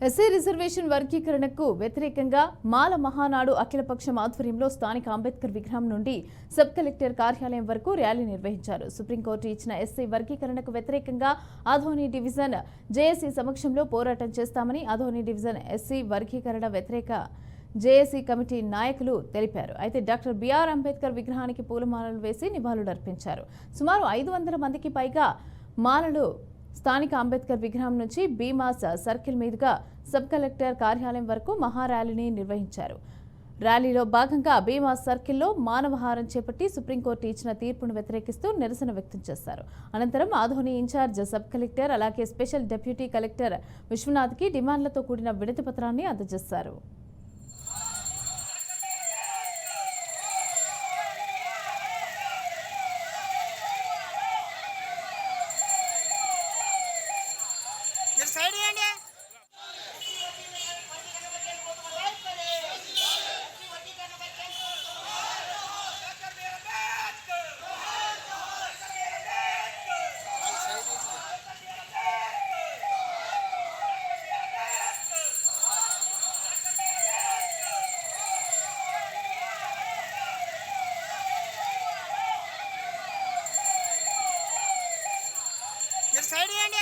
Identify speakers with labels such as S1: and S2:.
S1: SC reservation వర్గీకరణకు వ్యతిరేకంగా మాల మహానాడు అఖిలపక్షం ఆధ్వర్యంలో స్థానిక అంబేద్కర్ విగ్రహం నుండి సబ్ కలెక్టర్ కార్యాలయం వరకు ర్యాలీ నిర్వహించారు. సుప్రీంకోర్టు ఇచ్చిన ఎస్సీ వర్గీకరణకు వ్యతిరేకంగా ఆదోని డివిజన్ జేఏసీ సమక్షంలో పోరాటం చేస్తామని ఆదోని డివిజన్ ఎస్సీ వర్గీకరణ వ్యతిరేక జేఏసీ కమిటీ నాయకులు తెలిపారు. అయితే డాక్టర్ బిఆర్ అంబేద్కర్ విగ్రహానికి పూలమాలలు వేసి నివాళులర్పించారు. సుమారు 500 మందికి పైగా మాలలు స్థానిక అంబేద్కర్ విగ్రహం నుంచి బీమాస్ సర్కిల్ మీదుగా సబ్ కలెక్టర్ కార్యాలయం వరకు మహార్యాలీని నిర్వహించారు. ర్యాలీలో భాగంగా బీమాస్ సర్కిల్లో మానవహారం చేపట్టి సుప్రీంకోర్టు ఇచ్చిన తీర్పును వ్యతిరేకిస్తూ నిరసన వ్యక్తం చేశారు. అనంతరం ఆదోని ఇన్ఛార్జ్ సబ్ కలెక్టర్ అలాగే స్పెషల్ డిప్యూటీ కలెక్టర్ విశ్వనాథ్కి డిమాండ్లతో కూడిన వినతి పత్రాన్ని అందజేశారు.
S2: సైడ్ చేయండి. మీరు సైడ్ చేయండి.